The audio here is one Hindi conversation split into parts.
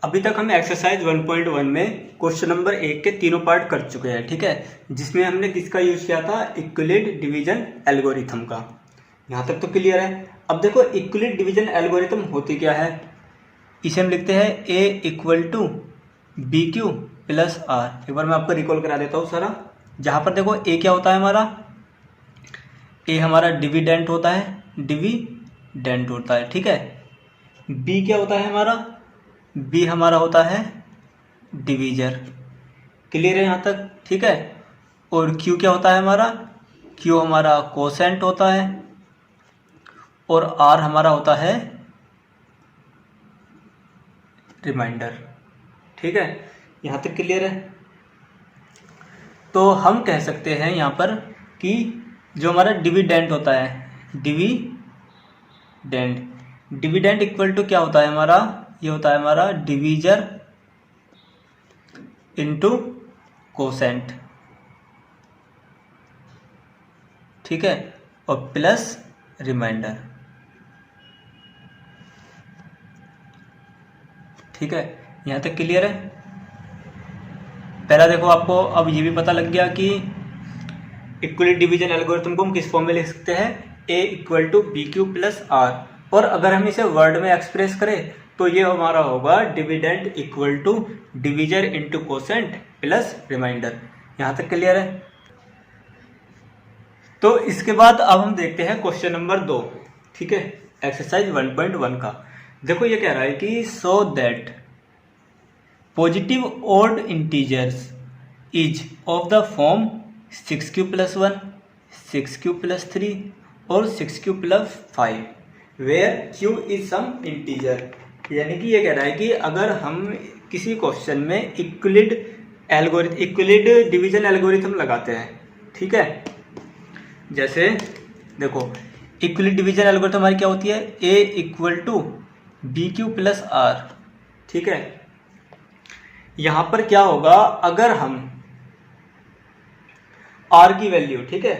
अभी तक हम एक्सरसाइज 1.1 में क्वेश्चन नंबर 1 के तीनों पार्ट कर चुके हैं, ठीक है, जिसमें हमने किसका यूज किया था, इक्विलिड डिवीजन एल्गोरिथम का। यहाँ तक तो क्लियर है। अब देखो इक्विलिड डिवीजन एल्गोरिथम होती क्या है, इसे हम लिखते हैं A equal to B Q plus R. एक बार मैं आपको रिकॉल करा देता हूँ सारा। जहाँ पर देखो ए क्या होता है हमारा, ए हमारा डिविडेंट होता है, डिविडेंट होता है, ठीक है। बी क्या होता है हमारा, बी हमारा होता है डिवीजर। क्लियर है यहाँ तक, ठीक है। और क्यू क्या होता है हमारा, क्यू हमारा कोसेंट होता है और आर हमारा होता है रिमाइंडर, ठीक है। यहाँ तक क्लियर है। तो हम कह सकते हैं यहाँ पर कि जो हमारा डिविडेंट होता है, डिविडेंट इक्वल टू क्या होता है हमारा, ये होता है हमारा डिवीजर इनटू कोसेंट, ठीक है, और प्लस रिमाइंडर, ठीक है। यहाँ तक क्लियर है। पहला देखो आपको अब ये भी पता लग गया कि इक्विलिड डिवीजन एल्गोरिथम को हम किस फॉर्म में लिख सकते हैं, A equal to B Q plus R. और अगर हम इसे वर्ड में एक्सप्रेस करें तो ये हमारा होगा dividend equal to divisor into quotient plus remainder. यहाँ तक क्लियर है। तो इसके बाद अब हम देखते हैं क्वेश्चन नंबर 2, ठीक है, एक्सरसाइज 1.1 का। देखो ये कह रहा है कि so that positive odd integers is of the form 6q plus 1, 6q plus 3 और 6q plus 5 where q is some integer. यानी कि ये कह रहा है कि अगर हम किसी क्वेश्चन में इक्विलिड डिवीजन एल्गोरिथम लगाते हैं, ठीक है, जैसे देखो इक्विलिड डिवीजन एल्गोरिथम हमारी क्या होती है, a equal to B Q plus R, ठीक है। यहां पर क्या होगा, अगर हम r की वैल्यू, ठीक है,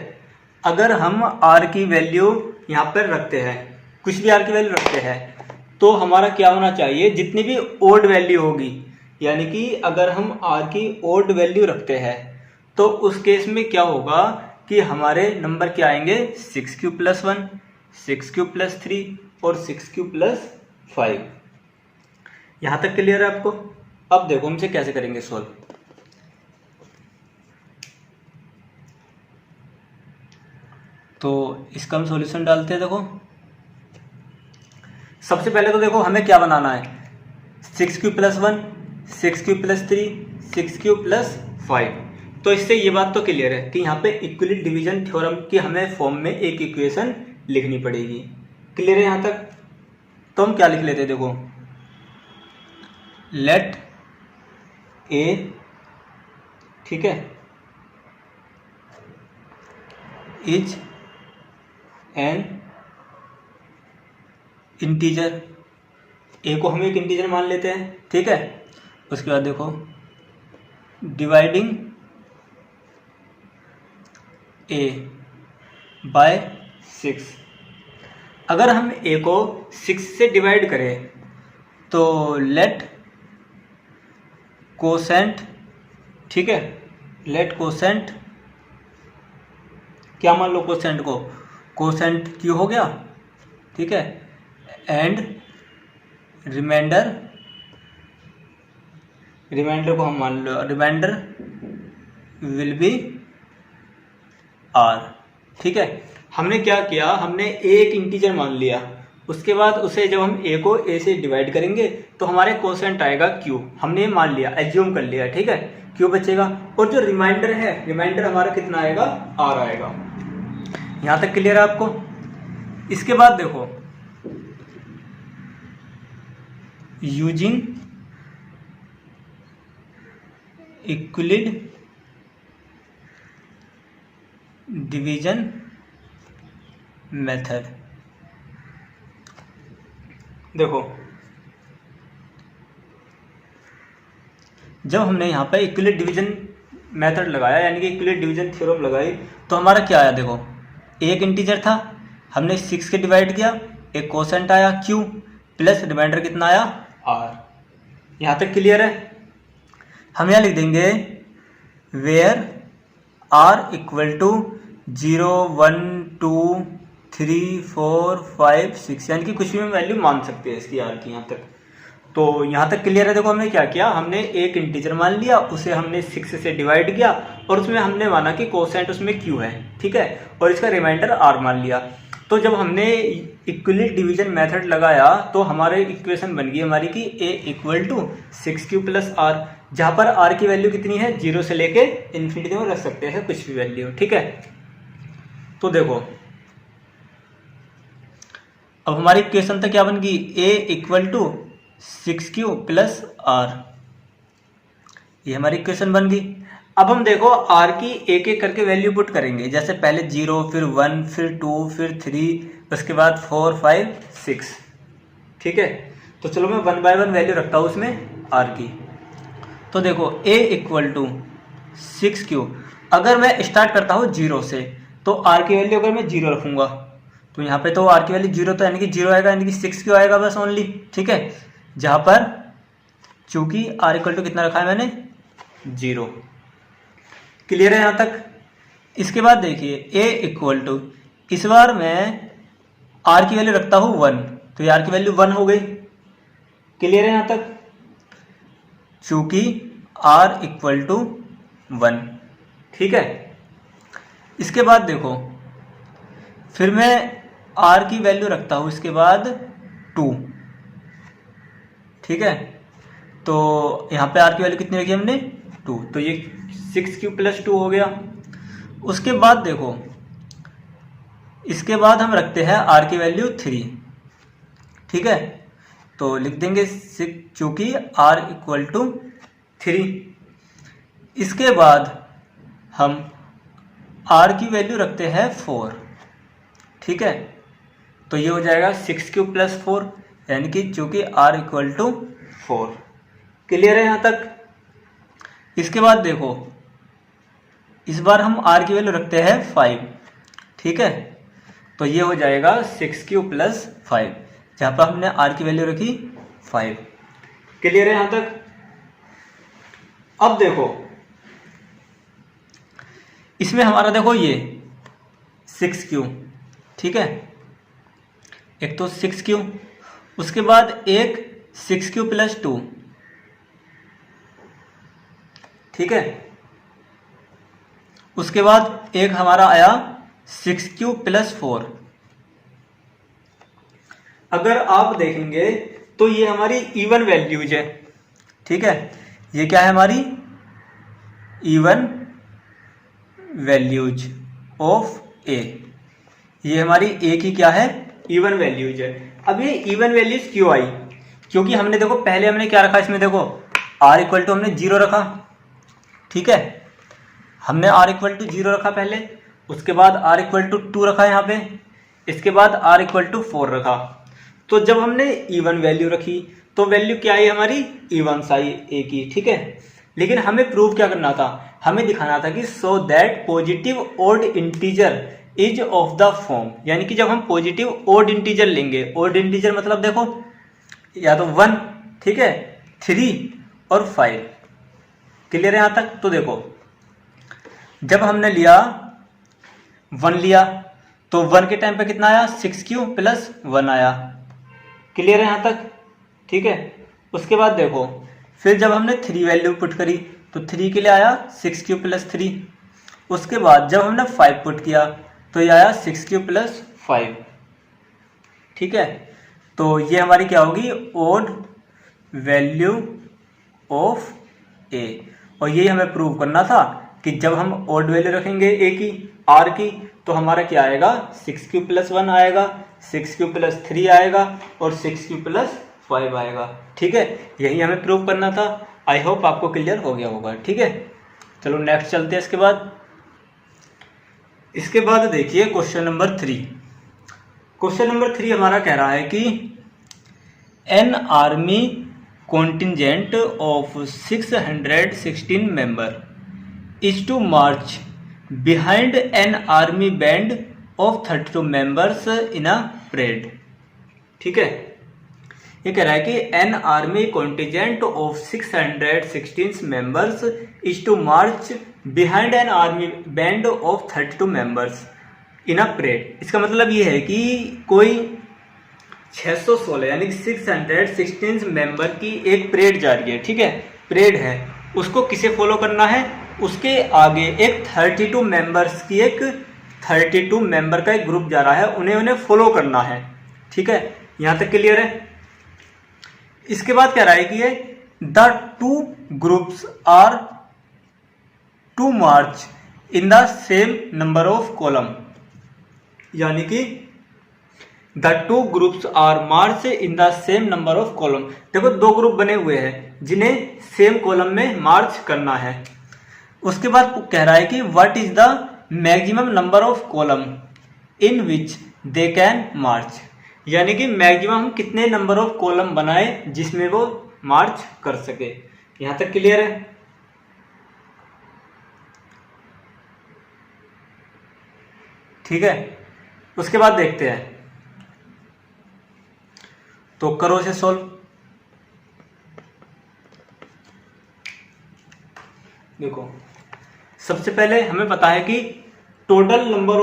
अगर हम r की वैल्यू यहां पर रखते हैं, कुछ भी r की वैल्यू रखते हैं, तो हमारा क्या होना चाहिए, जितनी भी ओड वैल्यू होगी, यानी कि अगर हम r की ओड वैल्यू रखते हैं तो उस केस में क्या होगा कि हमारे नंबर क्या आएंगे, 6q प्लस 1, 6q प्लस 3 और 6q प्लस 5। यहां तक क्लियर है आपको। अब देखो हम इसे कैसे करेंगे सॉल्व। तो इसका हम सॉल्यूशन डालते हैं। देखो सबसे पहले तो देखो हमें क्या बनाना है, 6q plus 1, 6q plus 3, 6q plus 5। तो इससे ये बात तो क्लियर है कि यहाँ पे इक्विलिड डिवीजन थ्योरम की हमें फॉर्म में एक इक्वेशन लिखनी पड़ेगी। क्लियर है यहाँ तक। तो हम क्या लिख लेते हैं, देखो लेट ए, ठीक है, इज एन इंटीजर। ए को हम एक इंटीजर मान लेते हैं, ठीक है। उसके बाद देखो डिवाइडिंग ए बाय 6। अगर हम ए को 6 से डिवाइड करें तो लेट कोसेंट, ठीक है, लेट कोसेंट क्या मान लो, कोसेंट को कोसेंट क्यू हो गया, ठीक है, एंड रिमाइंडर को हम मान लो, रिमाइंडर विल बी आर, ठीक है। हमने क्या किया, हमने एक इंटीजर मान लिया, उसके बाद उसे जब हम ए को ए से डिवाइड करेंगे तो हमारे कोसेंट आएगा क्यू, हमने मान लिया, एज्यूम कर लिया, ठीक है, क्यू बचेगा। और जो रिमाइंडर है, रिमाइंडर हमारा कितना आएगा, आर आएगा। यहां तक क्लियर है आपको। इसके बाद देखो यूजिंग इक्विलिड डिवीजन मेथड। देखो जब हमने यहाँ पे इक्विलिड डिवीजन मेथड लगाया, यानी कि इक्विलिड डिवीजन थ्योरम लगाई, तो हमारा क्या आया, देखो एक इंटीजर था, हमने 6 के डिवाइड किया, एक कोसेंट आया q प्लस रिमाइंडर कितना आया r, यहाँ तक क्लियर है। हम यहाँ लिख देंगे वेयर आर इक्वल टू 0 1 2 3 4 5 6, यानी कि कुछ भी हम वैल्यू मान सकते हैं इसकी आर की यहाँ तक। तो यहाँ तक क्लियर है। देखो हमने क्या किया, हमने एक इंटीजर मान लिया, उसे हमने 6 से डिवाइड किया और उसमें हमने माना कि कोसेंट उसमें q है, ठीक है, और इसका रिमाइंडर r मान लिया। तो जब हमने इक्विवेलेंट डिवीजन मेथड लगाया तो हमारे इक्वेशन बन गई हमारी कि a equal to 6q plus r, जहाँ पर r की वैल्यू कितनी है 0 से लेके इन्फिनिटी में रख सकते हैं कुछ भी वैल्यू, ठीक है। तो देखो अब हमारी इक्वेशन तक क्या बन गई, a equal to 6q plus r, ये हमारी इक्वेशन बन गई। अब हम देखो r की एक एक करके वैल्यू पुट करेंगे, जैसे पहले 0 फिर 1 फिर 2 फिर 3 उसके बाद 4 5 6, ठीक है। तो चलो मैं 1 बाय 1 वैल्यू रखता हूँ उसमें r की। तो देखो a इक्वल टू 6q, अगर मैं स्टार्ट करता हूँ 0 से तो r की वैल्यू अगर मैं 0 रखूंगा तो यहाँ पे तो r की वैल्यू 0 तो यानी कि 0 आएगा, यानी कि 6q आएगा बस ओनली, ठीक है। जहाँ पर चूंकि r इक्वल टू कितना रखा है मैंने 0, क्लियर है यहाँ तक। इसके बाद देखिए a इक्वल टू, इस बार मैं r की वैल्यू रखता हूँ 1, तो ये r की वैल्यू 1 हो गई, क्लियर है यहाँ तक, चूंकि r इक्वल टू 1, ठीक है। इसके बाद देखो फिर मैं r की वैल्यू रखता हूँ इसके बाद 2, ठीक है। तो यहाँ पे r की वैल्यू कितनी रखी हमने 2, तो ये 6q प्लस 2 हो गया। उसके बाद देखो इसके बाद हम रखते हैं r की वैल्यू 3, ठीक है। तो लिख देंगे 6 चूंकि r इक्वल टू 3। इसके बाद हम r की वैल्यू रखते हैं 4, ठीक है। तो ये हो जाएगा 6q प्लस 4, यानी कि चूंकि r इक्वल टू 4, क्लियर है यहाँ तक। इसके बाद देखो इस बार हम r की वैल्यू रखते हैं 5, ठीक है। तो ये हो जाएगा 6q प्लस 5, जहाँ पर हमने r की वैल्यू रखी 5, क्लियर है यहाँ तक। अब देखो इसमें हमारा देखो ये 6q, ठीक है, एक तो 6q, उसके बाद एक 6q प्लस 2, ठीक है। उसके बाद एक हमारा आया 6q प्लस 4। अगर आप देखेंगे तो ये हमारी इवन वैल्यूज है, ठीक है। ये क्या है हमारी इवन वैल्यूज ऑफ a, ये हमारी a की क्या है इवन वैल्यूज है। अब ये इवन वैल्यूज क्यों आई, क्योंकि हमने देखो पहले हमने क्या रखा इसमें, देखो r इक्वल टू हमने 0 रखा, ठीक है। हमने r इक्वल टू 0 रखा पहले, उसके बाद r इक्वल टू 2 रखा यहाँ पे, इसके बाद r इक्वल टू 4 रखा। तो जब हमने इवन वैल्यू रखी तो वैल्यू क्या आई हमारी इवन आई a की, ठीक है। लेकिन हमें प्रूव क्या करना था, हमें दिखाना था कि so that positive odd integer is of the form, यानी कि जब हम पॉजिटिव ओड इंटीजर लेंगे, ओड इंटीजर मतलब देखो या तो 1, ठीक है, 3 और 5, क्लियर है यहाँ तक। तो देखो जब हमने लिया 1 लिया तो 1 के टाइम पे कितना आया 6q प्लस 1 आया, क्लियर है यहाँ तक, ठीक है। उसके बाद देखो फिर जब हमने 3 वैल्यू पुट करी तो 3 के लिए आया 6q प्लस 3। उसके बाद जब हमने 5 पुट किया तो ये आया 6q प्लस 5, ठीक है। तो ये हमारी क्या होगी ओड वैल्यू ऑफ a, और ये हमें प्रूव करना था कि जब हम ओड वैल्यू रखेंगे a की r की तो हमारा क्या आएगा 6q प्लस 1 आएगा, 6q प्लस 3 आएगा और 6q प्लस 5 आएगा, ठीक है। यही हमें प्रूव करना था। आई होप आपको क्लियर हो गया होगा, ठीक है। चलो नेक्स्ट चलते हैं। इसके बाद देखिए क्वेश्चन नंबर 3। क्वेश्चन नंबर 3 हमारा कह रहा है कि an army contingent of 616 member is to march behind an army band of 32 members in a parade, ठीक है। ये कह रहा है कि an army contingent of 616 members is to march behind an army band of 32 members in a parade. इसका मतलब ये है कि कोई 616 यानी कि 616 मेंबर की एक परेड जा रही है, ठीक है, परेड है, उसको किसे फॉलो करना है, उसके आगे एक 32 मेंबर्स की एक 32 मेंबर का एक ग्रुप जा रहा है, उन्हें फॉलो करना है, ठीक है, यहां तक क्लियर है। इसके बाद कह रहा है कि ये the two groups are to march in the same number of column, यानी कि the two groups are march in the same number of column. देखो दो ग्रुप बने हुए हैं जिन्हें सेम कॉलम में मार्च करना है। उसके बाद कह रहा है कि what is the maximum number of column in which they can march, यानी कि मैक्सिमम हम कितने नंबर ऑफ कॉलम बनाए जिसमें वो मार्च कर सके। यहां तक क्लियर है। ठीक है, उसके बाद देखते हैं, तो करो इसे सॉल्व। देखो सबसे पहले हमें पता है कि टोटल नंबर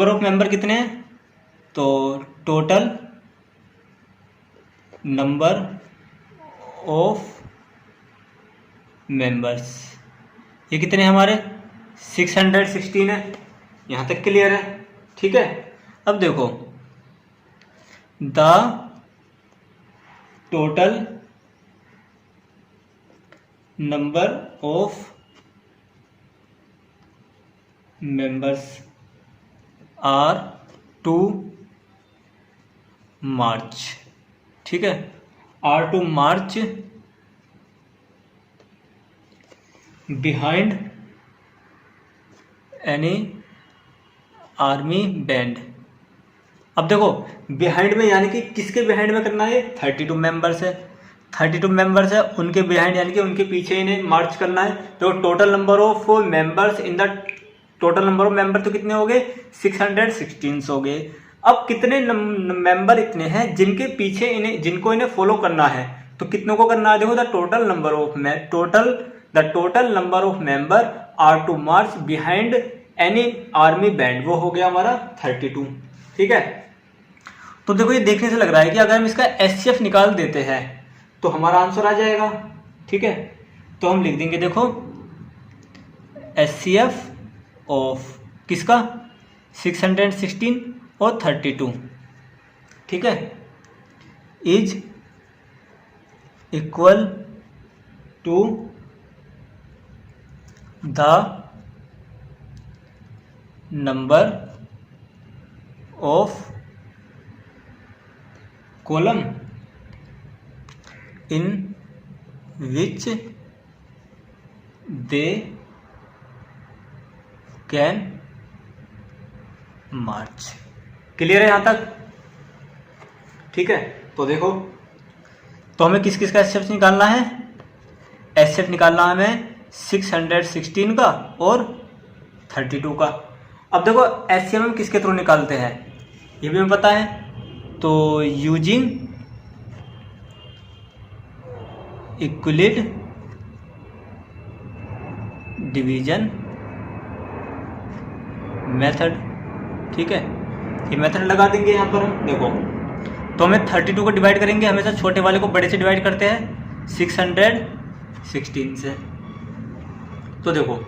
ऑफ मेंबर कितने हैं, तो टोटल नंबर ऑफ मेंबर्स ये कितने हैं हमारे 616 है। यहां तक क्लियर है, ठीक है। अब देखो the total number of members are to march, ठीक है, are to march behind any army band. अब देखो बिहाइंड में यानी कि किसके बिहाइंड में करना है, 32 मेंबर्स है, 32 मेंबर्स है, उनके बिहाइंड यानी कि उनके पीछे इन्हें मार्च करना है। तो total number of members in the total number of member तो कितने हो गए, 616 हो गए। अब कितने मेंबर इतने हैं जिनके पीछे जिनको इन्हें फॉलो करना है, तो कितनों को करना है, देखो the total number of member are to march behind any army band, वो हो गया हमारा 32, ठीक है। तो देखो ये देखने से लग रहा है कि अगर हम इसका एचसीएफ निकाल देते हैं तो हमारा आंसर आ जाएगा, ठीक है। तो हम लिख देंगे, देखो एचसीएफ ऑफ किसका 616 और 32, ठीक है, is equal to the number of column in which they can march. Clear है यहां तक, ठीक है। तो देखो तो हमें किस किस का एचसीएफ निकालना है, एचसीएफ निकालना है हमें 616 का और 32 का। अब देखो एचसीएफ हम किसके थ्रू निकालते हैं ये भी हमें पता है, तो यूजिंग इक्विलिड डिवीजन मेथड, ठीक है, ये मेथड लगा देंगे यहाँ पर हम। देखो तो हमें 32 को डिवाइड करेंगे, हमेशा छोटे वाले को बड़े से डिवाइड करते हैं 616 से। तो देखो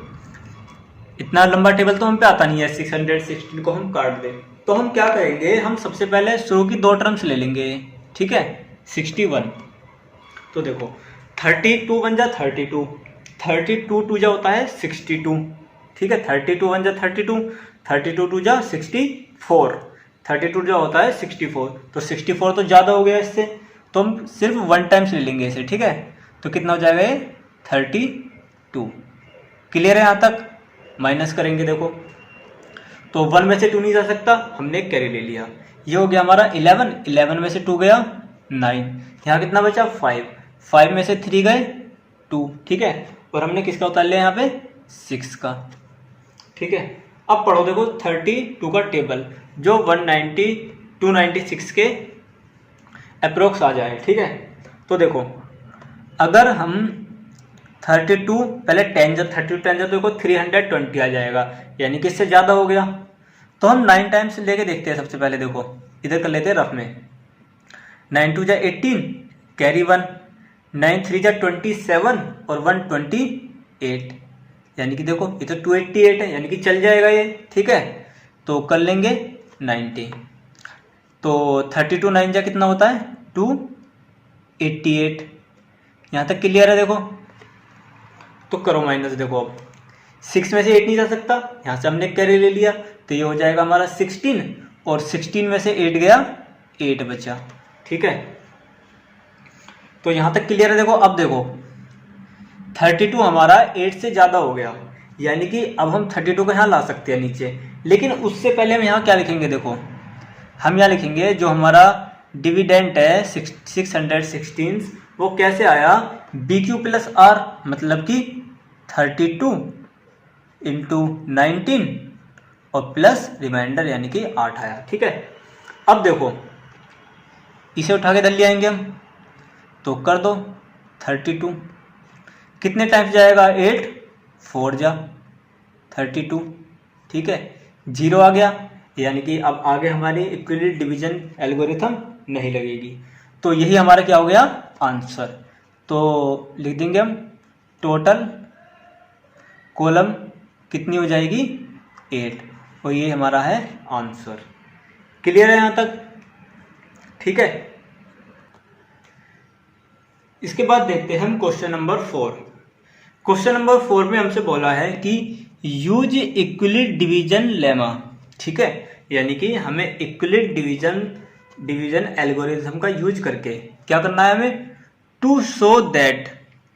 इतना लंबा टेबल तो हम पे आता नहीं है, 616 को हम काट दें तो हम क्या करेंगे, हम सबसे पहले शुरू की दो टर्म्स ले लेंगे, ठीक है, 61। तो देखो 32 बन जा 32, 32 टू जा होता है 62, ठीक है, 32 बन जा 32, 32 टू जा 64, 32 जो होता है 64, तो 64 तो ज़्यादा हो गया इससे, तो हम सिर्फ 1 टाइम्स ले लेंगे इसे, ठीक है। तो कितना हो जाएगा ये 32। क्लियर है यहाँ तक, माइनस करेंगे देखो, तो 1 में से 2 नहीं जा सकता, हमने कैरी ले लिया, ये हो गया हमारा 11 में से 2 गया 9, यहाँ कितना बचा 5 में से 3 गए 2, ठीक है, और हमने किसका उतार लिया यहाँ पे 6 का, ठीक है। अब पढ़ो देखो 32 का टेबल जो 296 के अप्रोक्स आ जाए, ठीक है। तो देखो अगर हम 32 पहले 10 जब 32 10 जब देखो 320 आ जाएगा, यानी कि इससे ज़्यादा हो गया। तो हम 9 टाइम्स लेके देखते हैं। सबसे पहले देखो इधर कर लेते हैं रफ में, 9 2 जा 18 कैरी 1, 9 3 जा 27 और 128, यानी कि देखो ये तो 288 है, यानी कि चल जाएगा ये, ठीक है। तो कर लेंगे 90, तो 32 9 जा कितना होता है 288। यहाँ तक क्लियर है। देखो तो करो माइनस, देखो अब 6 में से 8 नहीं जा सकता, यहाँ से हमने कैरी ले लिया, तो ये हो जाएगा हमारा 16, और 16 में से 8 गया, 8 बचा, ठीक है। तो यहाँ तक क्लियर है। देखो अब देखो 32 हमारा 8 से ज़्यादा हो गया, यानी कि अब हम 32 को यहाँ ला सकते हैं नीचे, लेकिन उससे पहले हम यहाँ क्या लिखेंगे, देखो हम यहाँ लिखेंगे जो हमारा डिविडेंट है 616, वो कैसे आया, BQ प्लस R, मतलब कि 32 इंटू 19 और प्लस रिमाइंडर यानी कि 8 आया, ठीक है। अब देखो इसे उठा के इधर ले आएंगे हम, तो कर दो 32 कितने टाइम्स जाएगा, 8 4 जा 32, ठीक है। 0 आ गया, यानी कि अब आगे हमारी इक्विवेलेंट डिवीजन एल्गोरिथम नहीं लगेगी। तो यही हमारा क्या हो गया आंसर। तो लिख देंगे हम टोटल कॉलम कितनी हो जाएगी 8, और ये हमारा है आंसर। क्लियर है यहाँ तक, ठीक है। इसके बाद देखते हैं हम क्वेश्चन नंबर 4। क्वेश्चन नंबर 4 में हमसे बोला है कि यूज इक्विवेलेंट डिवीजन लेमा, ठीक है, यानी कि हमें इक्विवेलेंट डिवीजन एल्गोरिथम का यूज करके क्या करना है हमें, टू शो दैट,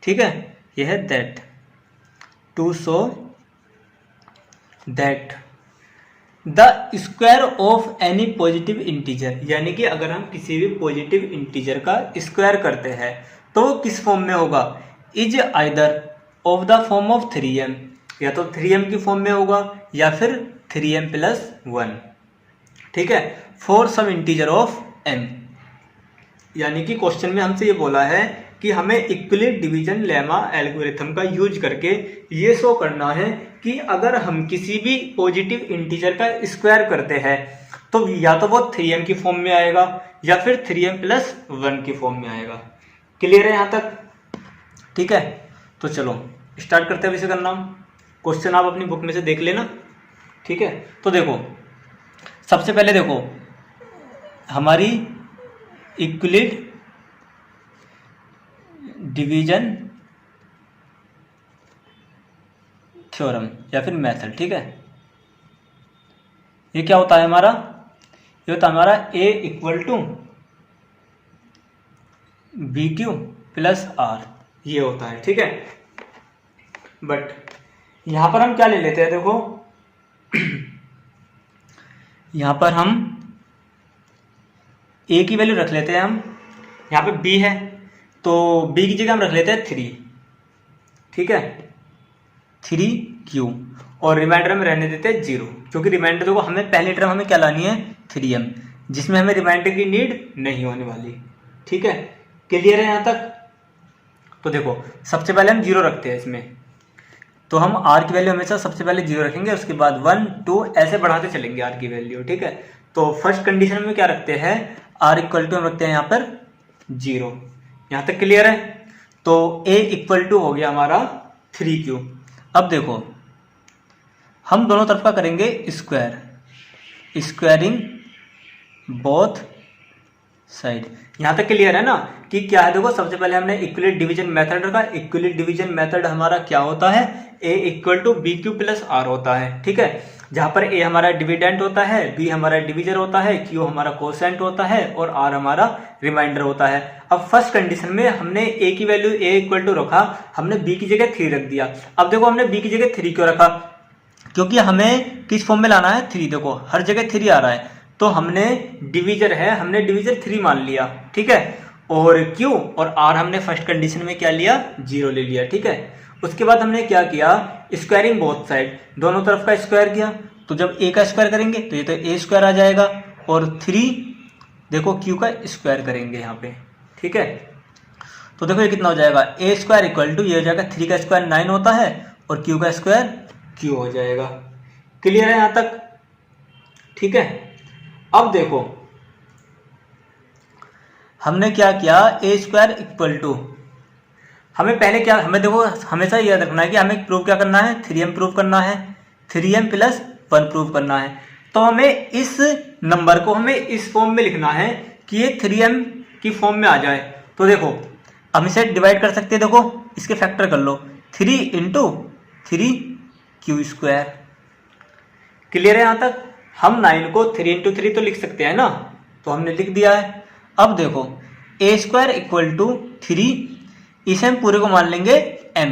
ठीक है, यह है that, to show that the square of any positive integer, यानी कि अगर हम किसी भी पॉजिटिव इंटीजर का स्क्वायर करते हैं तो वो किस फॉर्म में होगा, is either of the form of 3m, या तो 3m की फॉर्म में होगा या फिर 3m प्लस 1, ठीक है, for some integer of m। यानी कि क्वेश्चन में हमसे ये बोला है कि हमें इक्विवेलेंट डिवीजन लेमा एल्गोरिथम का यूज करके ये शो करना है कि अगर हम किसी भी पॉजिटिव इंटीजर का स्क्वायर करते हैं तो या तो वो 3m की फॉर्म में आएगा या फिर 3m प्लस 1 की फॉर्म में आएगा। क्लियर है यहाँ तक, ठीक है। तो चलो स्टार्ट करते हैं इसे करना। क्वेश्चन आप अपनी बुक में से देख लेना, ठीक है। तो देखो सबसे पहले देखो हमारी इक्विवेलेंट डिवीजन थ्योरम या फिर मेथड, ठीक है, ये क्या होता है हमारा, ये होता है हमारा A equal to BQ plus R, ये होता है, ठीक है। बट यहां पर हम क्या ले लेते हैं, देखो यहां पर हम A की वैल्यू रख लेते हैं, हम यहाँ पे B है तो B की जगह हम रख लेते हैं 3, ठीक है, 3Q, और रिमाइंडर में रहने देते हैं 0, क्योंकि रिमाइंडर देखो हमें पहली टर्म हमें क्या लानी है 3m, जिसमें हमें रिमाइंडर की नीड नहीं होने वाली, ठीक है। क्लियर है यहाँ तक। तो देखो सबसे पहले हम 0 रखते हैं इसमें, तो हम R की वैल्यू हमेशा सबसे पहले 0 रखेंगे, उसके बाद 1 2 ऐसे बढ़ाते चलेंगे R की वैल्यू, ठीक है। तो फर्स्ट कंडीशन में क्या रखते हैं, R इक्वल टू हम रखते हैं यहाँ पर 0, यहाँ तक क्लियर है। तो A इक्वल टू हो गया हमारा 3Q। अब देखो हम दोनों तरफ का करेंगे स्क्वायर, स्क्वायरिंग बोथ साइड, यहाँ तक क्लियर है ना कि क्या है। देखो सबसे पहले हमने इक्विवेलेंट डिवीजन मेथड रखा। इक्विवेलेंट डिवीजन मेथड हमारा क्या होता है, A equal to BQ plus R होता है, ठीक है, जहां पर A हमारा डिविडेंट होता है, B हमारा डिविजर होता है, Q हमारा कोसेंट होता है और R हमारा रिमाइंडर होता है। अब फर्स्ट कंडीशन में हमने A की वैल्यू A इक्वल टू रखा, हमने B की जगह 3 रख दिया। अब देखो हमने B की जगह 3 क्यों रखा, क्योंकि हमें किस फॉर्म में लाना है 3, देखो हर जगह 3 आ रहा है, तो हमने डिविजर है, हमने डिविजर 3 मान लिया, ठीक है, और Q और R हमने फर्स्ट कंडीशन में क्या लिया 0 ले लिया, ठीक है। उसके बाद हमने क्या किया, स्क्वायरिंग बोथ साइड, दोनों तरफ का स्क्वायर किया। तो जब A का स्क्वायर करेंगे तो ये तो A स्क्वायर आ जाएगा, और 3 देखो क्यू का स्क्वायर करेंगे यहाँ पे, ठीक है। तो देखो ये कितना हो जाएगा, ए स्क्वायर इक्वल टू, ये हो जाएगा 3 का स्क्वायर 9 होता है और क्यू का स्क्वायर क्यू हो जाएगा। क्लियर है यहाँ तक, ठीक है। अब देखो हमने क्या किया, ए स्क्वायर इक्वल टू, हमें पहले क्या, हमें देखो हमेशा याद रखना है कि हमें प्रूव क्या करना है, 3m प्रूव करना है, 3m प्लस 1 प्रूव करना है। तो हमें इस नंबर को हमें इस फॉर्म में लिखना है कि ये 3m की फॉर्म में आ जाए। तो देखो हम इसे डिवाइड कर सकते हैं, देखो इसके फैक्टर कर लो, 3 इंटू 3 क्यू स्क्वायर। क्लियर है यहाँ तक। हम 9 को 3 इंटू 3 तो लिख सकते हैं ना, तो हमने लिख दिया है। अब देखो ए स्क्वायर इक्वल टू 3, इसे हम पूरे को मान लेंगे m,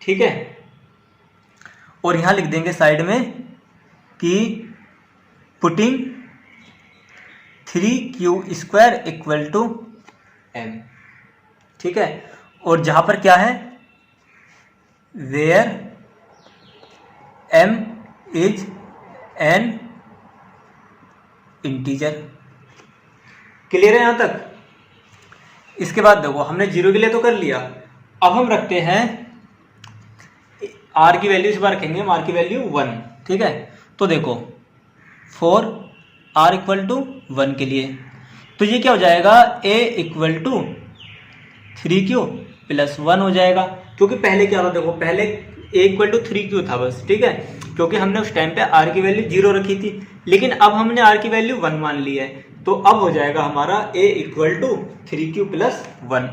ठीक है। और यहां लिख देंगे साइड में कि putting 3q square equal to m, ठीक है। और जहां पर क्या है, where m is an integer. Clear है यहां तक। इसके बाद देखो हमने 0 के लिए तो कर लिया, अब हम रखते हैं r की वैल्यू, इस बार रखेंगे हम r की वैल्यू 1, ठीक है। तो देखो फॉर r इक्वल टू 1 के लिए, तो ये क्या हो जाएगा, a equal to 3q plus 1 हो जाएगा। क्योंकि पहले क्या था, देखो पहले a इक्वल टू 3q था बस, ठीक है, क्योंकि हमने उस टाइम पे r की वैल्यू 0 रखी थी। लेकिन अब हमने r की वैल्यू 1 मान ली है, तो अब हो जाएगा हमारा a equal to 3q plus 1,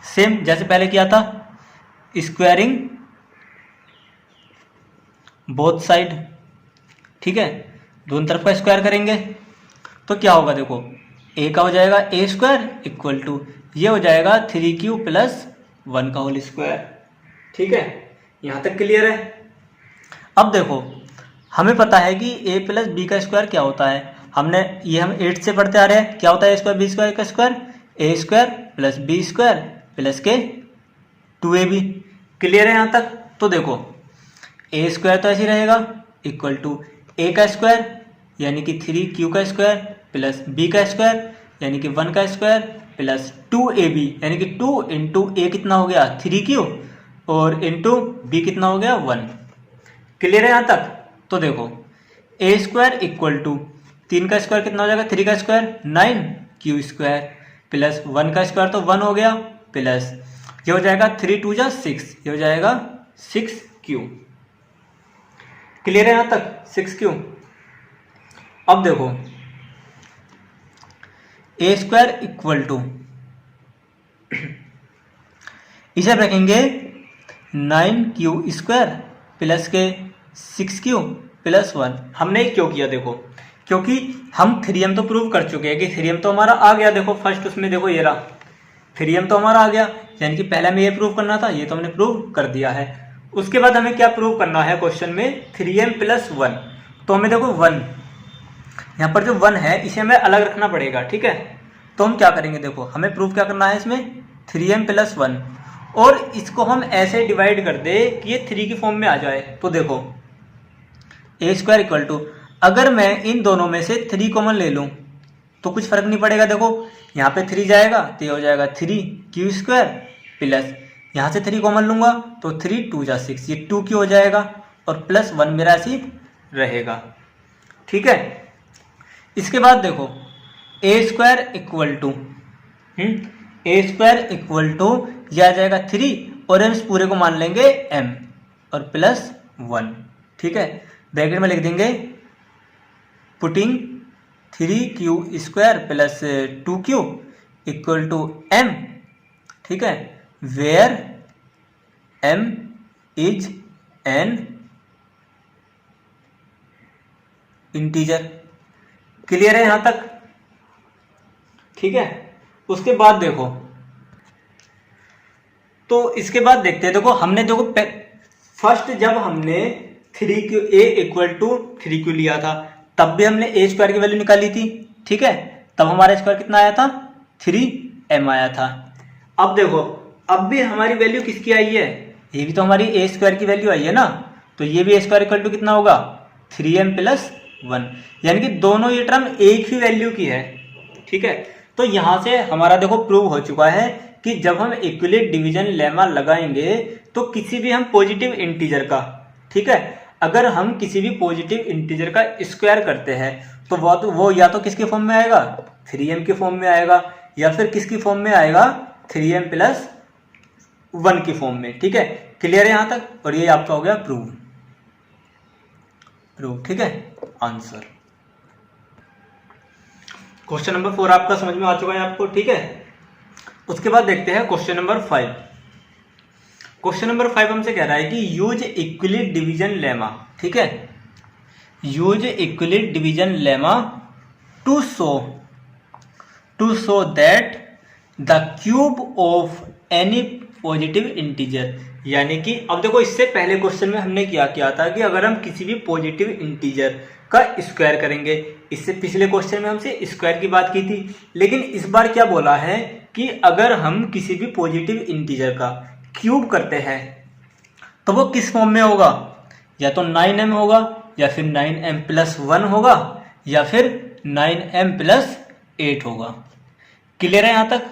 same जैसे पहले किया था, स्क्वायरिंग बोथ साइड, ठीक है, दोनों तरफ का स्क्वायर करेंगे। तो क्या होगा, देखो a का हो जाएगा a स्क्वायर इक्वल टू, ये हो जाएगा 3q प्लस 1 का होल स्क्वायर, ठीक है। यहां तक क्लियर है। अब देखो हमें पता है कि a प्लस बी का स्क्वायर क्या होता है, हमने ये हम 8 से पढ़ते आ रहे हैं, क्या होता है a स्क्वायर बी स्क्वायर का square, a square plus b square plus के 2ab। क्लियर है यहाँ तक। तो देखो a स्क्वायर तो ऐसे ही रहेगा इक्वल टू a का स्क्वायर यानी कि 3q का स्क्वायर प्लस b का स्क्वायर यानी कि 1 का स्क्वायर प्लस 2ab यानी कि 2 इंटू a कितना हो गया 3q और इंटू b कितना हो गया 1। क्लियर है यहाँ तक। तो देखो a स्क्वायर इक्वल टू 3 का स्क्वायर कितना हो जाएगा 3 का स्क्वायर 9q स्क्वायर प्लस 1 का स्क्वायर तो 1 हो गया प्लस ये हो जाएगा 3 2 जा 6, ये हो जाएगा 6q। क्लियर है यहाँ तक 6q। अब देखो a स्क्वायर इक्वल टू इसे रखेंगे 9q स्क्वायर प्लस के 6q प्लस 1। हमने क्यों किया, देखो क्योंकि हम 3m तो प्रूव कर चुके हैं कि 3m तो हमारा आ गया। देखो फर्स्ट उसमें देखो ये रहा 3m तो हमारा आ गया, यानी कि पहले हमें ये प्रूव करना था, ये तो हमने प्रूव कर दिया है। उसके बाद हमें क्या प्रूव करना है क्वेश्चन में 3m प्लस 1। तो हमें देखो 1 यहाँ पर जो 1 है इसे हमें अलग रखना पड़ेगा, ठीक है। तो हम क्या करेंगे, देखो हमें प्रूव क्या करना है इसमें 3m प्लस 1 और इसको हम ऐसे डिवाइड कर दे कि ये 3 की फॉर्म में आ जाए। तो देखो a स्क्वायर इक्वल टू, अगर मैं इन दोनों में से 3 कॉमन ले लूं तो कुछ फर्क नहीं पड़ेगा। देखो यहाँ पे 3 जाएगा तो ये हो जाएगा 3q स्क्वायर प्लस यहाँ से 3 कॉमन लूंगा तो 3 2 जा 6, ये 2q हो जाएगा और प्लस 1 मेरा ऐसी रहेगा, ठीक है। इसके बाद देखो a square equal to a square equal to यह आ जाएगा 3 और हम इस पूरे को मान लेंगे m और प्लस 1, ठीक है। ब्रैकेट में लिख देंगे putting 3q square plus 2q equal to m, ठीक है, where m is an integer. Clear है यहां तक, ठीक है। उसके बाद देखो, तो इसके बाद देखते हैं, देखो हमने देखो फर्स्ट जब हमने 3q a equal to 3q लिया था तब भी हमने a स्क्वायर की वैल्यू निकाली थी, ठीक है। तब हमारा स्क्वायर कितना आया था 3m आया था। अब देखो अब भी हमारी वैल्यू किसकी आई है, ये भी तो हमारी a स्क्वायर की वैल्यू आई है ना, तो ये भी a स्क्वायर इक्वल टू कितना होगा 3m प्लस 1, यानी कि दोनों ये टर्म एक ही वैल्यू की है। ठीक है, तो यहां से हमारा देखो प्रूव हो चुका है कि जब हम इक्विलेट डिवीजन लेमा लगाएंगे तो किसी भी हम पॉजिटिव इंटीजर का, ठीक है, अगर हम किसी भी पॉजिटिव इंटीजर का स्क्वायर करते हैं तो वो या तो किसके फॉर्म में आएगा, 3m के फॉर्म में आएगा, या फिर किसकी फॉर्म में आएगा, 3m प्लस 1 की फॉर्म में। ठीक है, क्लियर है यहां तक, और ये आपका हो गया प्रूव। ठीक है, आंसर क्वेश्चन नंबर 4 आपका समझ में आ चुका है आपको। ठीक है, उसके बाद देखते हैं क्वेश्चन नंबर 5। क्वेश्चन नंबर 5 हमसे कह रहा है कि यूज इक्विलेट डिवीजन लेमा। ठीक है, use Euclid division lemma to show that the cube of any positive integer, यानी कि अब देखो इससे पहले क्वेश्चन में हमने क्या किया था कि अगर हम किसी भी पॉजिटिव इंटीजर का स्क्वायर करेंगे, इससे पिछले क्वेश्चन में हमसे स्क्वायर की बात की थी, लेकिन इस बार क्या बोला है कि अगर हम किसी भी पॉजिटिव इंटीजर का क्यूब करते हैं तो वो किस फॉर्म में होगा, या तो 9m होगा, या फिर 9m प्लस 1 होगा, या फिर 9m प्लस 8 होगा। क्लियर है यहां तक,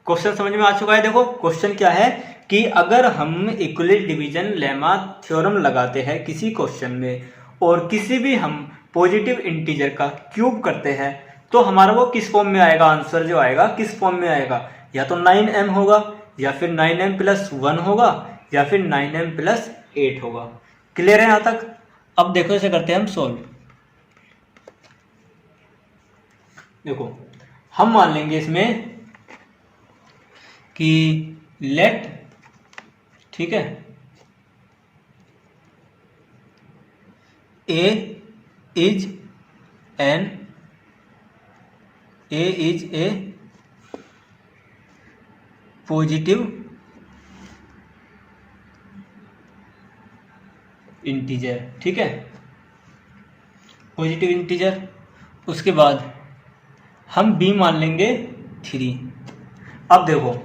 क्वेश्चन समझ में आ चुका है। देखो क्वेश्चन क्या है कि अगर हम इक्विलेट डिवीजन लेमा थ्योरम लगाते हैं किसी क्वेश्चन में और किसी भी हम पॉजिटिव इंटीजर का क्यूब करते हैं तो हमारा वो किस फॉर्म में आएगा, आंसर जो आएगा किस फॉर्म में आएगा, या तो 9m होगा, या फिर 9m प्लस 1 होगा, या फिर 9m प्लस 8 होगा। क्लियर है यहां तक। अब देखो इसे करते हैं हम सोल्व। देखो हम मान लेंगे इसमें कि लेट, ठीक है, ए इज ए पॉजिटिव इंटीजर। ठीक है, पॉजिटिव इंटीजर। उसके बाद हम बी मान लेंगे 3। अब देखो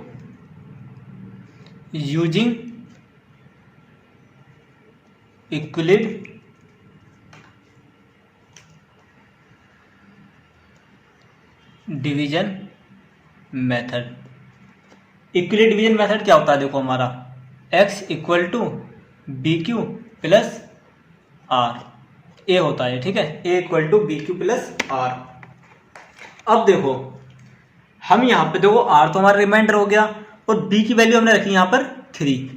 using Euclid division method. Euclid division method क्या होता है, देखो हमारा x equal to B Q plus R, A होता है। ठीक है, a equal to B Q plus R. अब देखो हम यहाँ पे देखो r तो हमारा रिमाइंडर हो गया और b की वैल्यू हमने रखी यहाँ पर 3।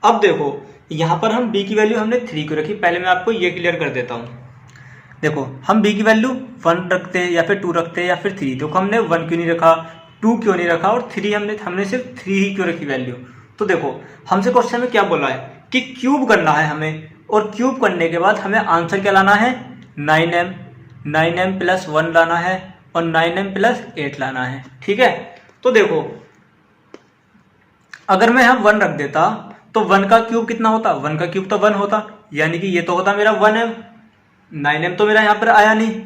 अब देखो यहाँ पर हम b की वैल्यू हमने 3 को रखी, पहले मैं आपको ये क्लियर कर देता हूँ। देखो हम b की वैल्यू 1 रखते हैं या फिर 2 रखते हैं या फिर 3, देखो हमने 1 क्यों नहीं रखा, 2 क्यों नहीं रखा और 3 हमने सिर्फ 3 ही क्यों रखी वैल्यू। तो देखो हमसे क्वेश्चन में क्या बोला है कि क्यूब करना है हमें, और क्यूब करने के बाद हमें आंसर क्या लाना है, 9m प्लस 1 लाना है और 9m प्लस 8 लाना है। ठीक है, तो देखो अगर मैं यहाँ 1 रख देता तो 1 का क्यूब कितना होता, 1 का क्यूब तो 1 होता, यानी कि ये तो होता मेरा 1m, 9m तो मेरा यहाँ पर आया नहीं।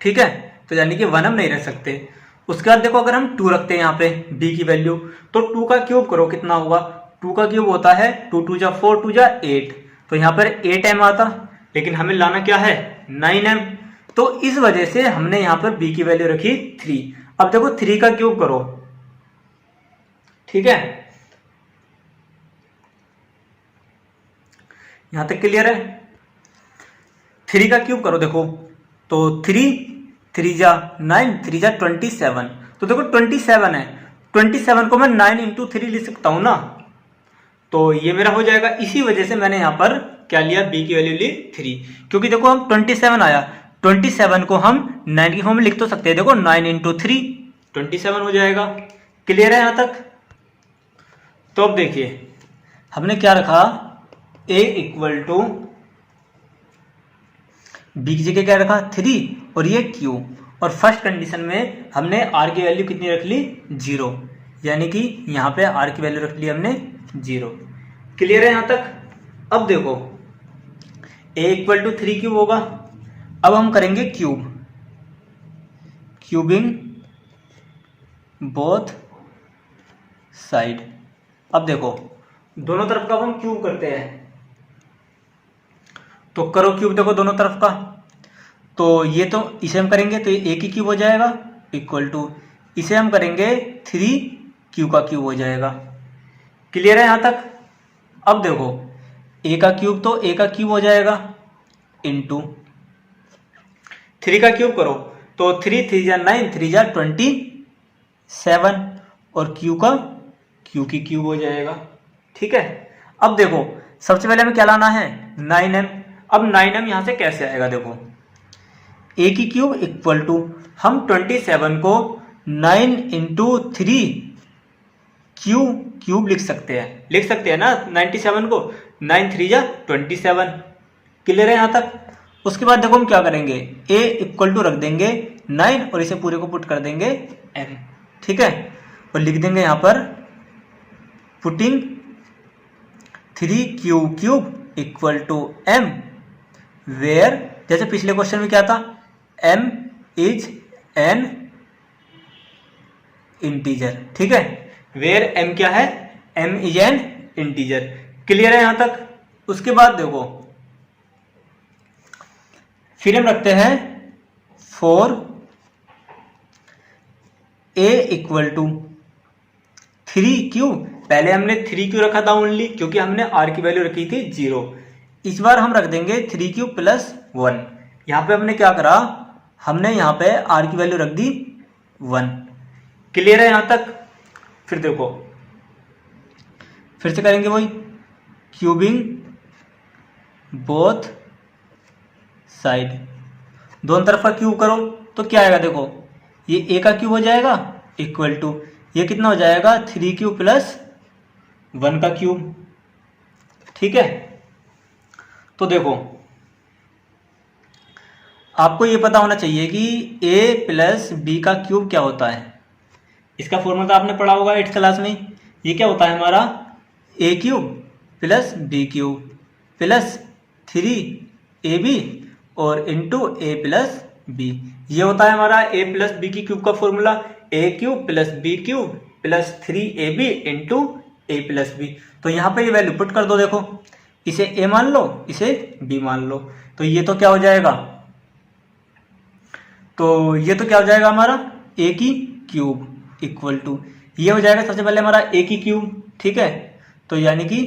ठीक है, तो यानी कि 1m नहीं रख सकते। उसके बाद देखो अगर हम 2 रखते हैं यहाँ पे b की वैल्यू, तो 2 का क्यूब करो कितना होगा, 2 का क्यूब होता है 2 2 जा 4 2 जा 8, तो यहाँ पर 8m आता, लेकिन हमें लाना क्या है 9m, तो इस वजह से हमने यहाँ पर b की वैल्यू रखी 3। अब देखो 3 का क्यूब करो, ठीक है, यहां तक क्लियर है। 3 का क्यूब करो देखो, तो 3 जा 9, 3 जा 27, तो देखो 27 है, 27 को मैं 9 इंटू 3 लिख सकता हूं ना, तो ये मेरा हो जाएगा। इसी वजह से मैंने यहाँ पर क्या लिया, b की वैल्यू ली 3, क्योंकि देखो हम 27 आया, 27 को हम 9 की फॉर्म में लिख तो सकते हैं, देखो 9 इंटू 3 27 हो जाएगा। क्लियर है यहां तक। तो अब देखिए हमने क्या रखा, a इक्वल टू बी की जगह क्या रखा 3 और ये q, और फर्स्ट कंडीशन में हमने r की वैल्यू कितनी रख ली 0, यानी कि यहाँ पे r की वैल्यू रख ली हमने 0। क्लियर है यहाँ तक। अब देखो a इक्वल टू 3 क्यूब होगा, अब हम करेंगे क्यूबिंग बोथ साइड। अब देखो दोनों तरफ का हम क्यूब करते हैं, तो करो क्यूब देखो दोनों तरफ का, तो ये तो इसे हम करेंगे तो ये a की क्यूब हो जाएगा इक्वल टू इसे हम करेंगे 3q का क्यूब हो जाएगा। क्लियर है यहाँ तक? अब देखो a का क्यूब तो a का क्यूब हो जाएगा इंटू 3 का क्यूब करो तो 3 3 जा 9 3 जा 27 और q की क्यूब हो जाएगा। ठीक है, अब देखो सबसे पहले हमें क्या लाना है 9m। अब 9m यहाँ से कैसे आएगा? देखो a की क्यूब इक्वल टू हम 27 को 9 इंटू 3 क्यूब लिख सकते हैं ना 97 को 9 3 जा 27। क्लियर है यहाँ तक? उसके बाद देखो हम क्या करेंगे a इक्वल टू रख देंगे 9 और इसे पूरे को पुट कर देंगे m। ठीक है, और लिख देंगे यहाँ पर putting 3q cube equal to m where, जैसे पिछले क्वेश्चन में क्या था, m इज एन इंटीजर। ठीक है, वेयर m क्या है, m is an integer. Clear है यहां तक? उसके बाद देखो फिर हम रखते हैं for a equal to 3q। पहले हमने 3q रखा था ओनली क्योंकि हमने r की वैल्यू रखी थी 0। इस बार हम रख देंगे 3q प्लस 1। यहाँ पे हमने क्या करा, हमने यहाँ पे r की वैल्यू रख दी 1। क्लियर है यहाँ तक? फिर देखो फिर से करेंगे वही क्यूबिंग बोथ साइड, दोनों तरफ का क्यूब करो तो क्या आएगा, देखो ये a का क्यूब हो जाएगा इक्वल टू ये कितना हो जाएगा 3q प्लस 1 का क्यूब। ठीक है, तो देखो आपको ये पता होना चाहिए कि a प्लस बी का क्यूब क्या होता है। इसका फॉर्मूला तो आपने पढ़ा होगा 8th क्लास में। ये क्या होता है हमारा a cube plus b cube plus 3ab और इंटू a प्लस बी। ये होता है हमारा a प्लस बी की क्यूब का formula, a cube plus b cube plus 3ab into a plus b. तो यहाँ पे ये वैल्यू पुट कर दो, देखो इसे a मान लो इसे b मान लो, तो ये तो क्या हो जाएगा, तो ये तो क्या हो जाएगा हमारा a की क्यूब इक्वल टू ये हो जाएगा सबसे पहले हमारा a की क्यूब। ठीक है, तो यानी कि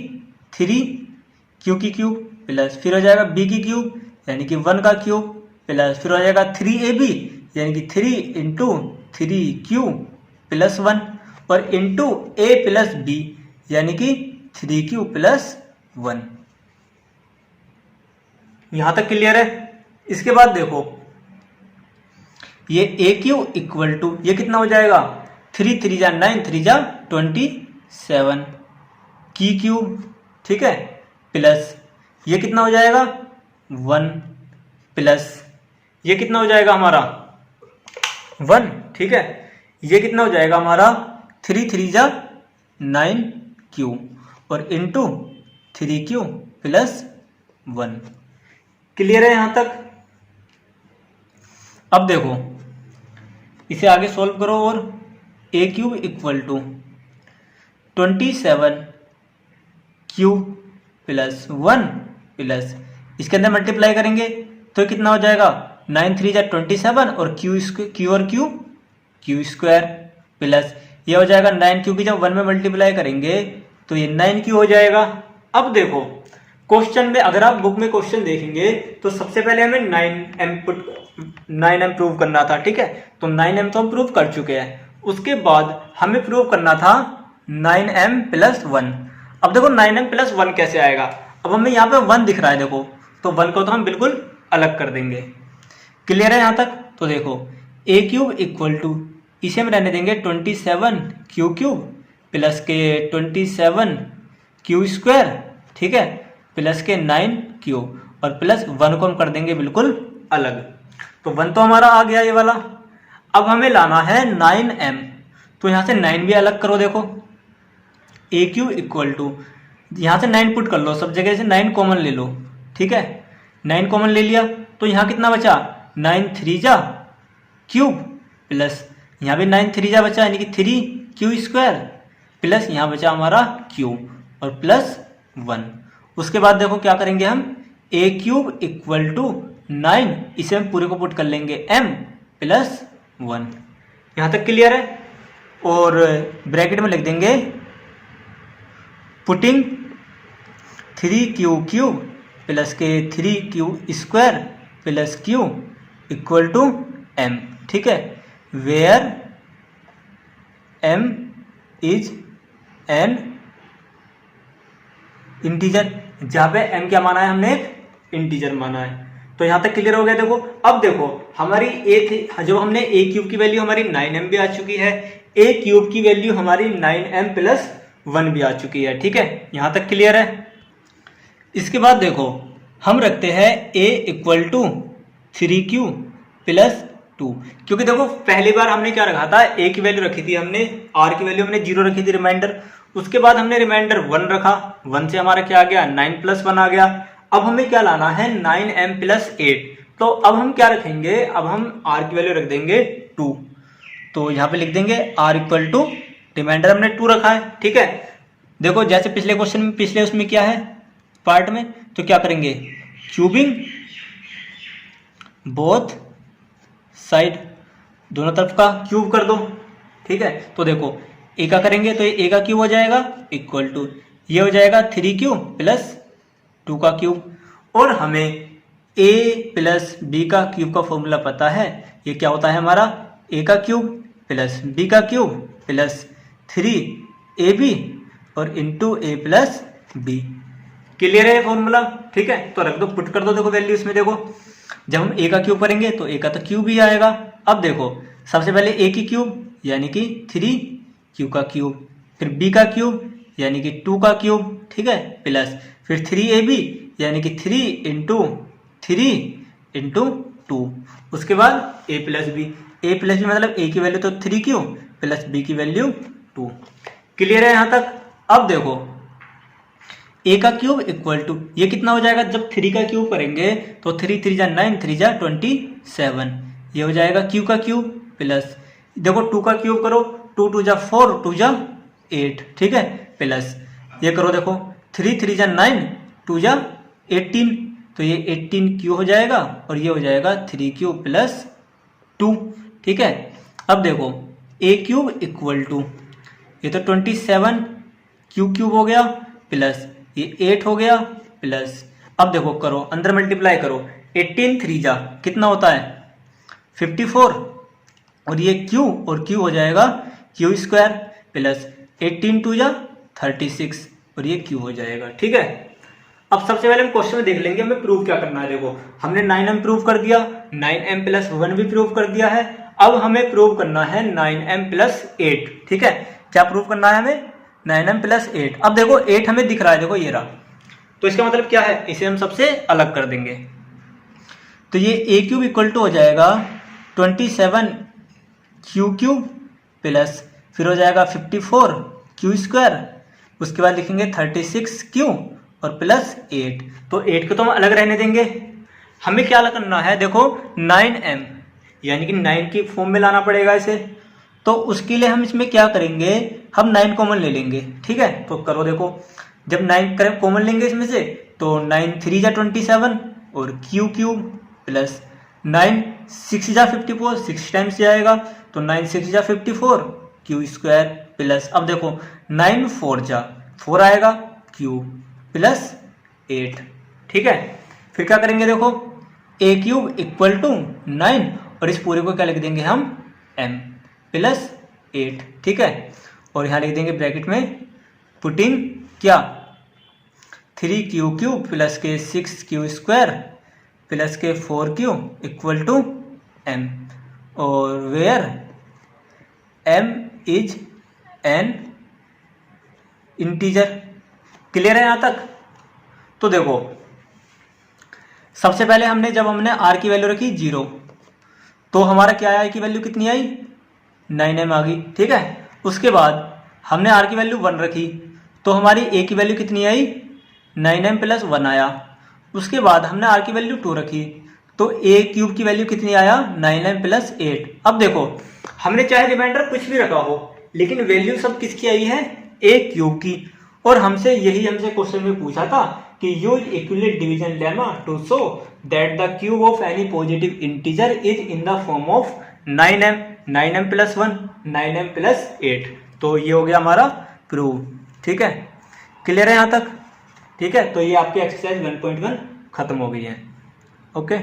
3q की क्यूब प्लस फिर हो जाएगा b की क्यूब यानी कि 1 का क्यूब प्लस फिर हो जाएगा 3ab यानी कि 3 इंटू 3q प्लस 1 और इंटू a प्लस b यानी कि 3q प्लस 1। यहां तक क्लियर है? इसके बाद देखो ये a क्यूब इक्वल टू ये कितना हो जाएगा 3 3 जा 9 3 जा 27 की क्यूब। ठीक है, प्लस ये कितना हो जाएगा 1 प्लस ये कितना हो जाएगा हमारा 1। ठीक है, ये कितना हो जाएगा हमारा 3 3 जा 9q और इंटू 3q प्लस 1। क्लियर है यहां तक? अब देखो इसे आगे सॉल्व करो और a cube equal to 27q plus 1 plus इसके अंदर मल्टीप्लाई करेंगे तो कितना हो जाएगा 9 3 जा 27 और q स्क्वायर प्लस ये हो जाएगा 9q की जब 1 में मल्टीप्लाई करेंगे तो ये 9q हो जाएगा। अब देखो क्वेश्चन में अगर आप बुक में क्वेश्चन देखेंगे तो सबसे पहले हमें 9m प्रूव करना था। ठीक है, तो 9m तो हम प्रूव कर चुके हैं। उसके बाद हमें प्रूव करना था 9m प्लस 1। अब देखो 9m प्लस 1 कैसे आएगा, अब हमें यहाँ पे 1 दिख रहा है, देखो तो 1 को तो हम बिल्कुल अलग कर देंगे। क्लियर है यहाँ तक? तो देखो a क्यूब इक्वल टू इसे हम रहने देंगे 27q क्यूब प्लस के 27q स्क्वायर। ठीक है, प्लस के 9q और प्लस 1 को हम कर देंगे बिल्कुल अलग। तो 1 तो हमारा आ गया ये वाला। अब हमें लाना है 9m, तो यहाँ से 9 भी अलग करो। देखो a क्यूब इक्वल टू यहाँ से 9 पुट कर लो, सब जगह से 9 कॉमन ले लो। ठीक है, 9 कॉमन ले लिया तो यहाँ कितना बचा 9 3 जा क्यूब प्लस यहाँ भी 9 3 जा बचा यानी कि 3q स्क्वायर प्लस यहाँ बचा हमारा q और प्लस 1। उसके बाद देखो क्या करेंगे हम a क्यूब इक्वल टू 9, इसे हम पूरे को पुट कर लेंगे m प्लस 1। यहाँ तक क्लियर है। और ब्रैकेट में लिख देंगे पुटिंग 3q क्यूब प्लस के 3q square plus q equal to m, ठीक है, where m is an integer, जहाँ पे m क्या माना है हमने, एक इंटीजर माना है। तो यहाँ तक क्लियर हो गया। देखो अब देखो हमारी जो हमने a क्यूब की वैल्यू हमारी 9m भी आ चुकी है, a क्यूब की वैल्यू हमारी 9m प्लस 1 भी आ चुकी है, ठीक है, यहाँ तक क्लियर है। इसके बाद देखो हम रखते हैं a equal to 3q plus 2, क्योंकि देखो पहली बार हमने क्या रखा था, a की वैल्यू रखी थी हमने, r की वैल्यू हमने 0 रखी थी रिमाइंडर, उसके बाद हमने रिमाइंडर 1 रखा, 1 से हमारा क्या आ गया, 9 प्लस 1 आ गया। अब हमें क्या लाना है, 9m प्लस 8। तो अब हम क्या रखेंगे, अब हम r की वैल्यू रख देंगे 2। तो यहाँ पे लिख देंगे r इक्वल टू, रिमाइंडर हमने 2 रखा है, ठीक है। देखो जैसे पिछले क्वेश्चन में, पिछले उसमें क्या है पार्ट में, तो क्या करेंगे, क्यूबिंग बोथ साइड, दोनों तरफ का क्यूब कर दो, ठीक है। तो देखो a का करेंगे तो ये a का क्यूब हो जाएगा इक्वल टू, ये हो जाएगा 3q प्लस 2 का क्यूब। और हमें a प्लस b का क्यूब का फॉर्मूला पता है, ये क्या होता है हमारा, a का क्यूब प्लस b का क्यूब प्लस 3ab और into a plus b। Clear है फॉर्मूला, ठीक है। तो रख दो, पुट कर दो, देखो वैल्यू इसमें, देखो जब हम a का क्यूब करेंगे तो a का तो क्यूब ही आएगा। अब देखो सबसे पहले a की क्यूब यानी कि 3q का क्यूब, फिर b का क्यूब यानी कि 2 का क्यूब, ठीक है, प्लस फिर 3ab यानी कि 3 इंटू 2, उसके बाद a प्लस बी, मतलब a की वैल्यू तो 3q प्लस b की वैल्यू 2। क्लियर है यहाँ तक। अब देखो a का क्यूब इक्वल टू, ये कितना हो जाएगा, जब 3 का क्यूब करेंगे तो 3 3 जा 9, 3 जा 27, ये हो जाएगा q का क्यूब प्लस, देखो 2 का क्यूब करो, 2 2 जा 4, 2 जा 8, ठीक है, प्लस ये करो, देखो 3 3 जा 9, 2 जा 18, तो ये 18q हो जाएगा और ये हो जाएगा 3q प्लस 2, ठीक है। अब देखो a क्यूब इक्वल टू, ये तो 27 q क्यूब हो गया प्लस ये 8 हो गया प्लस, अब देखो करो अंदर मल्टीप्लाई करो, 18 3 जा कितना होता है 54, और ये q और q हो जाएगा q स्क्वायर प्लस 18 2 जा 36 और ये q हो जाएगा, ठीक है। अब सबसे पहले हम क्वेश्चन में देख लेंगे हमें प्रूव क्या करना है। देखो हमने 9m प्रूव कर दिया, 9m प्लस 1 भी प्रूव कर दिया है। अब हमें प्रूव करना है 9m प्लस 8, ठीक है। क्या प्रूव करना है हमें, 9m प्लस 8। अब देखो 8 हमें दिख रहा है, देखो ये रहा, तो इसका मतलब क्या है, इसे हम सबसे अलग कर देंगे। तो ये a क्यूब इक्वल टू हो जाएगा 27q क्यूब प्लस फिर हो जाएगा 54q स्क्वायर, उसके बाद लिखेंगे 36q और प्लस 8। तो 8 को तो हम अलग रहने देंगे। हमें क्या करना है, देखो 9m यानी कि 9 की फॉर्म में लाना पड़ेगा इसे। तो उसके लिए हम इसमें क्या करेंगे, हम 9 कॉमन ले लेंगे, ठीक है। तो करो देखो, जब 9 कॉमन लेंगे इसमें से तो 9 3 जा 27 और q क्यूब प्लस 9 6 जा 54, 6 टाइम्स जाएगा तो 9 6 जा 54 q स्क्वायर प्लस, अब देखो 9 4 जा 4 आएगा q प्लस 8, ठीक है। फिर क्या करेंगे, देखो a क्यूब इक्वल टू 9 और इस पूरे को क्या लिख देंगे हम m प्लस 8, ठीक है। और यहाँ लिख देंगे ब्रैकेट में पुटिंग क्या 3q क्यूब प्लस के 6q स्क्वायर प्लस के 4q इक्वल टू m, और where m is an integer. Clear है यहाँ तक। तो देखो सबसे पहले जब हमने r की वैल्यू रखी 0, तो हमारा क्या आया, की वैल्यू कितनी आई 9m आ गई, ठीक है। उसके बाद हमने r की वैल्यू 1 रखी, तो हमारी a की वैल्यू कितनी आई 9m प्लस 1 आया। उसके बाद हमने r की वैल्यू 2 रखी, तो a क्यूब की वैल्यू कितनी आया 9m प्लस 8। अब देखो हमने चाहे रिमाइंडर कुछ भी रखा हो, लेकिन वैल्यू सब किसकी आई है, a क्यूब की। और हमसे क्वेश्चन में पूछा था कि use Euclid division lemma to show that the cube of any positive integer is in the form of 9m, 9m + 1, 9m + 8। तो ये हो गया हमारा प्रूव। ठीक है, क्लियर है यहाँ तक? ठीक है, तो ये आपकी एक्सरसाइज 1.1 खत्म हो गई है। ओके।